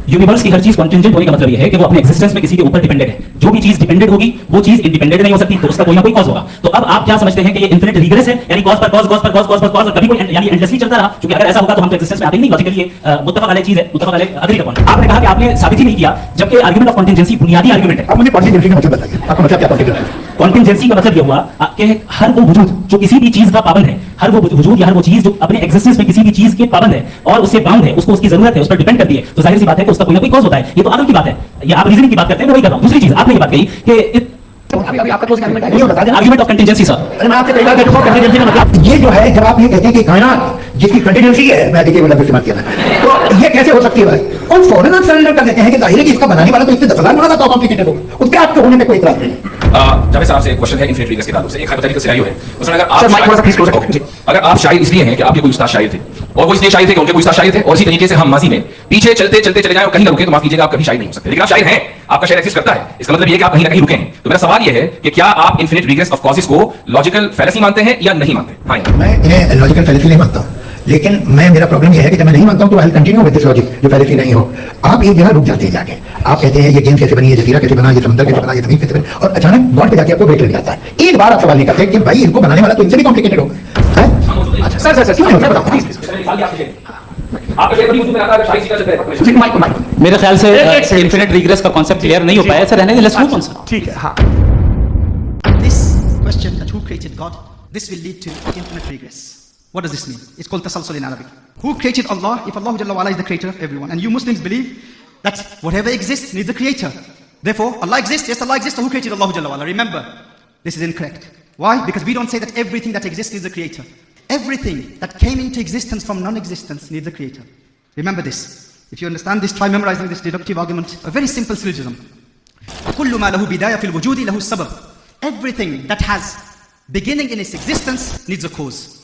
Universe की हर चीज contingent होने का मतलब यह है कि वो अपने एक्जिस्टेंस में किसी के ऊपर डिपेंडेंट है। जो भी चीज डिपेंडेंट होगी वो चीज इंडिपेंडेंट नहीं हो सकती, तो उसका कोई ना कोई कॉज होगा। तो अब आप क्या समझते हैं कि ये इन्फिनिट रिग्रेस है, यानी कॉज पर कॉज, कॉज पर कॉज, कॉज पर कॉज, और कभी कोई यानी एंडलेसली चलता रहा? क्योंकि अगर ऐसा होगा तो हम तो एक्जिस्टेंस में आते ही नहीं। लॉजिकली ये मुत्तफक अलग चीज है, मुत्तफक अलग अग्री अपॉन। आपने कहा कि आपने साबित ही नहीं किया, जबकि आर्गुमेंट ऑफ कॉन्टिंजेंसी बुनियादी आर्गुमेंट है। अब मुझे कॉन्टिजेंसी का मतलब बताइए, आपका मतलब क्या कॉन्टिजेंसी? कॉन्टिंजेंसी का मतलब यह हुआ कि हर वो वजूद जो किसी भी चीज का पाबंद है, हर वो वजूद या हर वो चीज जो अपने एक्जिस्टेंस में किसी भी चीज के पाबंद है और उससे बाउंड है, उसको उसकी जरूरत है, उस पर डिपेंड करती है, तो जाहिर सी बात है कि उसका कोई ना कोई कॉज होता है। ये तो आदम की बात है, या आप रीजनिंग की बात करते हैं, मैं वही कर रहा हूं। दूसरी चीज आपने ये बात कही कि अभी आपका क्लोज आर्गुमेंट है, ये बता दें। Argument of contingency sir. अरे मैं आपसे कई बार कहता हूं कंटिजेंसी का मतलब ये जो है, जब आप ये कहते हैं कि कायनात जिसकी कंटिजेंसी है, मैं देखिए वो लफ्ज इस्तेमाल किया ना, तो ये कैसे हो सकती है भाई? और फौरन आप सरेंडर कर देते हैं कि जाहिर है कि इसका बनाने वाला तो इससे 10,000 गुना ज्यादा कॉम्प्लिकेटेड होगा, उसके आपके होने में कोई इतराज नहीं। जावेद साहब से एक क्वेश्चन है इन्फिनिट रिग्रेस के ताल्लुक से। एक हाइपोथेटिकल सिनेरियो है, उसमें अगर आप शायद इसलिए हैं कि आपके कोई उस्ताद शायर थे, और वो इसलिए शायर थे कि उनके कोई उस्ताद शायर थे, और इसी तरीके से हम माजी में पीछे चलते चलते चले जाएं और कहीं ना रुके, तो माफ कीजिएगा आप कभी शायर नहीं हो सकते। लेकिन आप शायर हैं, आपका शायर एग्जिस्ट करता है, इसका मतलब ये है कि आप कहीं ना कहीं रुके हैं। तो मेरा सवाल ये है कि क्या आप इन्फिनिट रिग्रेस ऑफ कॉजेस को लॉजिकल फैलेसी मानते हैं या नहीं मानते? हाँ, मैं इन्हें लॉजिकल फैलेसी नहीं मानता हूं, लेकिन मेरा प्रॉब्लम यह है कि जब मैं नहीं मानता हूं तो I will continue with this logic जो फैलेसी नहीं हो। आप एक जगह रुक जाते हैं जाके, आप कहते हैं ये गेम कैसे बनी, ये जजीरा कैसे बना, ये समंदर कैसे बना, ये जमीन कैसे बनी, और अचानक बॉर्ड पे जाके आपको ब्रेक लग जाता है। एक बार आप सवाल नहीं करते कि भाई इनको बनाने वाला तो इनसे भी कॉम्प्लिकेटेड होगा। सर क्यों नहीं होता? मेरे ख्याल से इन्फिनिट रिग्रेस का कांसेप्ट क्लियर नहीं हो पाया सर, रहने दें, लेट्स मूव ऑन सर। ठीक है, हाँ। This question that who created God, this will lead to infinite regress. What does this mean? It's called tasalsul in Arabic. Who created Allah? If Allah Jalla wa'ala is the creator of everyone, and you Muslims believe that whatever exists needs a creator. Therefore, Allah exists, yes Allah exists, so who created Allah Jalla wa'ala? Remember, this is incorrect. Why? Because we don't say that everything that exists needs a creator. Everything that came into existence from non-existence needs a creator. Remember this. If you understand this, try memorizing this deductive argument. A very simple syllogism. كل ما له بداية في الوجود له السبب. Everything that has beginning in its existence needs a cause.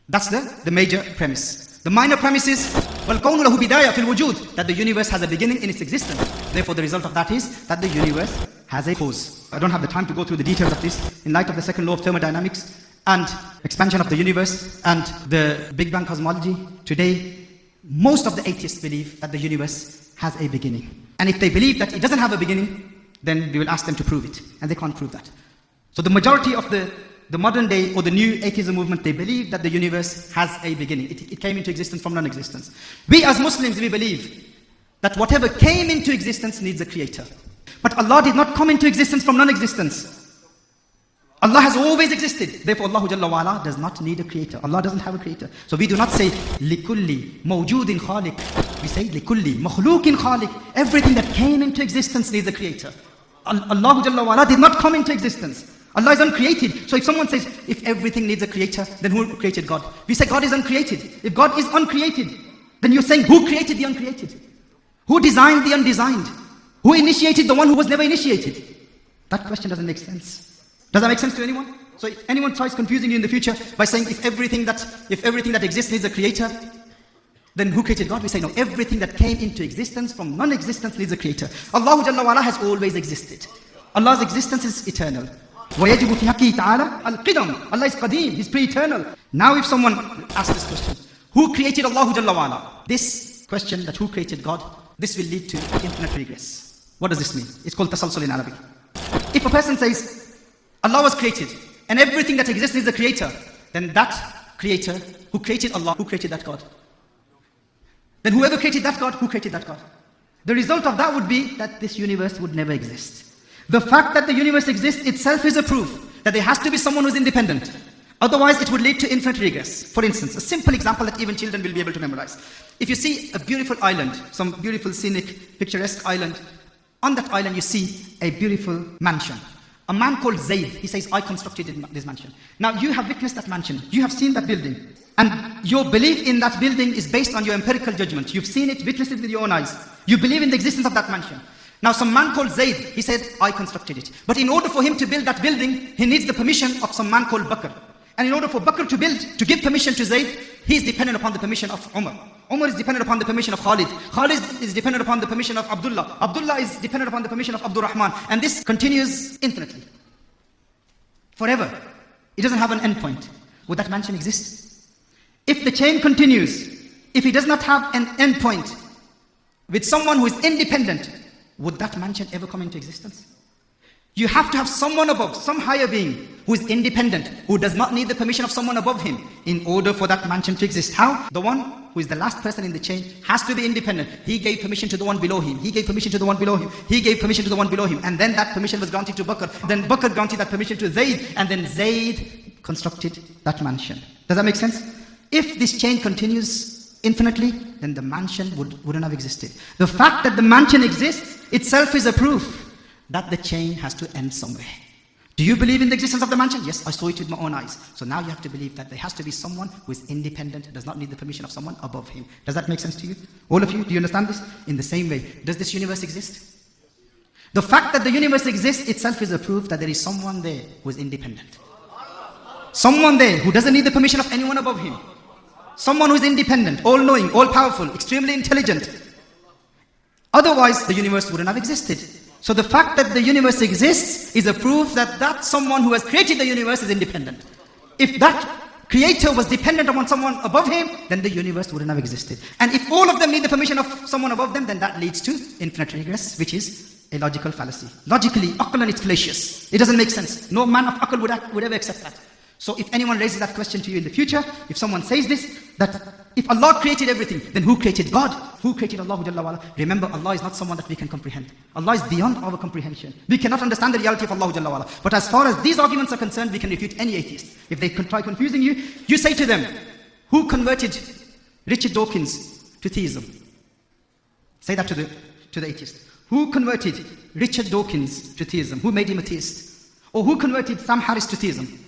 That's the major premise. The minor premise is والكون له بداية في الوجود, that the universe has a beginning in its existence. Therefore, the result of that is that the universe has a cause. I don't have the time to go through the details of this. In light of the second law of thermodynamics and expansion of the universe and the Big Bang cosmology, today most of the atheists believe that the universe has a beginning. And if they believe that it doesn't have a beginning, then we will ask them to prove it. And they can't prove that. So the majority of the modern day or the new atheism movement, they believe that the universe has a beginning. It came into existence from non-existence. We as Muslims, we believe that whatever came into existence needs a creator. But Allah did not come into existence from non-existence. Allah has always existed. Therefore, Allah Jalla wa'ala does not need a creator. Allah doesn't have a creator. So we do not say likulli mawjudin khaliq. We say likulli makhluqin khaliq. Everything that came into existence needs a creator. Allah Jalla wa'ala did not come into existence. Allah is uncreated. So if someone says, if everything needs a creator, then who created God? We say God is uncreated. If God is uncreated, then you're saying who created the uncreated? Who designed the undesigned? Who initiated the one who was never initiated? That question doesn't make sense. Does that make sense to anyone? So if anyone tries confusing you in the future by saying if everything that exists needs a creator, then who created God? We say no, everything that came into existence from non-existence needs a creator. Allah Jalla wa'ala has always existed. Allah's existence is eternal. وَيَجِبُ فِي حَقِّهِ تَعَالَى الْقِدَمُ. Allah is qadeem, He's pre-eternal. Now if someone asks this question, who created Allah Jalla wa'ala? This question, that who created God, this will lead to infinite regress. What does this mean? It's called tasalsul in Arabic. If a person says, Allah was created, and everything that exists needs a creator, then that creator, who created Allah, who created that God? Then whoever created that God, who created that God? The result of that would be that this universe would never exist. The fact that the universe exists itself is a proof that there has to be someone who's independent. Otherwise, it would lead to infinite regress. For instance, a simple example that even children will be able to memorize. If you see a beautiful island, some beautiful scenic, picturesque island, on that island you see a beautiful mansion. A man called Zayd, he says, I constructed this mansion. Now you have witnessed that mansion, you have seen that building, and your belief in that building is based on your empirical judgment. You've seen it, witnessed it with your own eyes. You believe in the existence of that mansion. Now some man called Zayd, he said, I constructed it. But in order for him to build that building, he needs the permission of some man called Bakr. And in order for Bakr to give permission to Zayd, he is dependent upon the permission of Umar. Umar is dependent upon the permission of Khalid. Khalid is dependent upon the permission of Abdullah. Abdullah is dependent upon the permission of Abdul Rahman. And this continues infinitely. Forever. It doesn't have an end point. Would that mansion exist? If the chain continues, if it does not have an end point, with someone who is independent, would that mansion ever come into existence? You have to have someone above, some higher being, who is independent, who does not need the permission of someone above him in order for that mansion to exist. How? The one who is the last person in the chain has to be independent. He gave permission to the one below him. He gave permission to the one below him. He gave permission to the one below him. And then that permission was granted to Bakr. Then Bakr granted that permission to Zayd. And then Zayd constructed that mansion. Does that make sense? If this chain continues infinitely, then the mansion wouldn't have existed. The fact that the mansion exists itself is a proof that the chain has to end somewhere. Do you believe in the existence of the mansion? Yes, I saw it with my own eyes. So now you have to believe that there has to be someone who is independent, does not need the permission of someone above him. Does that make sense to you? All of you, do you understand this? In the same way, does this universe exist? The fact that the universe exists itself is a proof that there is someone there who is independent. Someone there who doesn't need the permission of anyone above him. Someone who is independent, all-knowing, all-powerful, extremely intelligent. Otherwise, the universe wouldn't have existed. So the fact that the universe exists is a proof that that someone who has created the universe is independent. If that creator was dependent upon someone above him, then the universe wouldn't have existed. And if all of them need the permission of someone above them, then that leads to infinite regress, which is a logical fallacy. Logically, aql, it's fallacious. It doesn't make sense. No man of aql would ever accept that. So if anyone raises that question to you in the future, if someone says this, that if Allah created everything, then who created God? Who created Allah Jalla wa'ala? Remember, Allah is not someone that we can comprehend. Allah is beyond our comprehension. We cannot understand the reality of Allah Jalla wa'ala. But as far as these arguments are concerned, we can refute any atheist. If they try confusing you, you say to them, who converted Richard Dawkins to theism? Say that to the atheist. Who converted Richard Dawkins to theism? Who made him a theist? Or who converted Sam Harris to theism?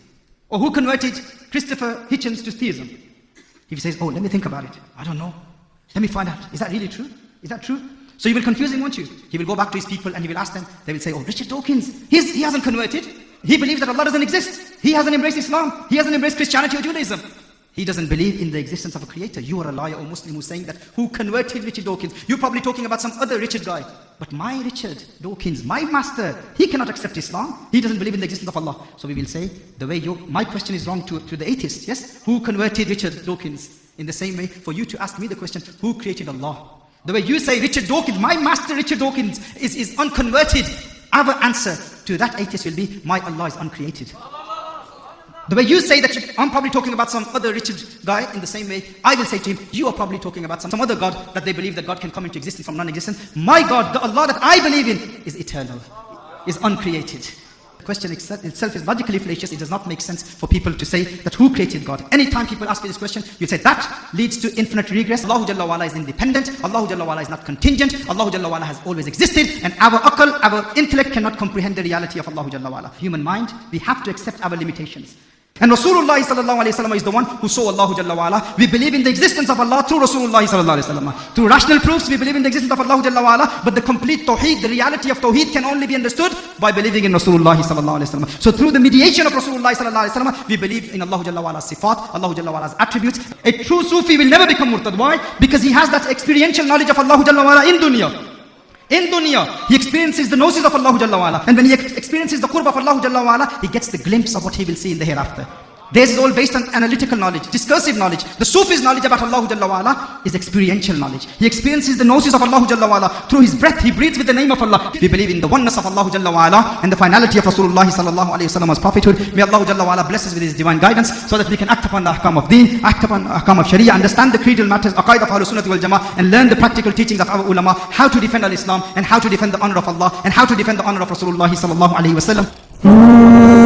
Or who converted Christopher Hitchens to theism? If he says, oh, let me think about it. I don't know. Let me find out. Is that really true? Is that true? So you will confuse him, won't you? He will go back to his people and he will ask them. They will say, oh, Richard Dawkins, he hasn't converted. He believes that Allah doesn't exist. He hasn't embraced Islam. He hasn't embraced Christianity or Judaism. He doesn't believe in the existence of a creator. You are a liar or Muslim who's saying that, who converted Richard Dawkins? You're probably talking about some other Richard guy. But my Richard Dawkins, my master, he cannot accept Islam. He doesn't believe in the existence of Allah. So we will say, the way my question is wrong to the atheist, yes? Who converted Richard Dawkins? In the same way, for you to ask me the question, who created Allah? The way you say Richard Dawkins, my master Richard Dawkins is unconverted. Our answer to that atheist will be, my Allah is uncreated. The way you say that I'm probably talking about some other Richard guy, in the same way, I will say to him, you are probably talking about some other God that they believe that God can come into existence from non-existence. My God, the Allah that I believe in, is eternal, is uncreated. The question itself is logically fallacious. It does not make sense for people to say that who created God. Anytime people ask you this question, you say that leads to infinite regress. Allah Jalla wa'ala is independent. Allah Jalla wa'ala is not contingent. Allah Jalla wa'ala has always existed. And our aql, our intellect cannot comprehend the reality of Allah Jalla wa'ala. Human mind, we have to accept our limitations. And Rasulullah sallallahu alayhi wa sallam is the one who saw Allah Jalla wa'ala. We believe in the existence of Allah through Rasulullah sallallahu alayhi wa sallam. Through rational proofs, we believe in the existence of Allah Jalla wa'ala. But the complete tawheed, the reality of tawheed can only be understood by believing in Rasulullah sallallahu alayhi wa sallam. So through the mediation of Rasulullah sallallahu alayhi wa sallam, we believe in Allah Jalla wa'ala's sifat, Allah Jalla wa'ala's attributes. A true Sufi will never become murtad. Why? Because he has that experiential knowledge of Allah Jalla wa'ala in dunya. In dunya, he experiences the gnosis of Allah Jalla wa'ala. And when he experiences the qurb of Allah Jalla wa'ala, he gets the glimpse of what he will see in the hereafter. This is all based on analytical knowledge, discursive knowledge. The Sufi's knowledge about Allah Jalla wa'ala is experiential knowledge. He experiences the gnosis of Allah Jalla wa'ala. Through his breath, he breathes with the name of Allah. We believe in the oneness of Allah Jalla wa'ala and the finality of Rasulullah sallallahu alayhi wa sallam's prophethood. May Allah Jalla wa'ala bless us with his divine guidance so that we can act upon the ahkam of deen, act upon ahkam of sharia, understand the creedal matters, aqaid of Ahlul Sunnah wal Jama'ah, and learn the practical teachings of our ulama, how to defend al-Islam and how to defend the honor of Allah and how to defend the honor of Rasulullah sallallahu alayhi wa sallam.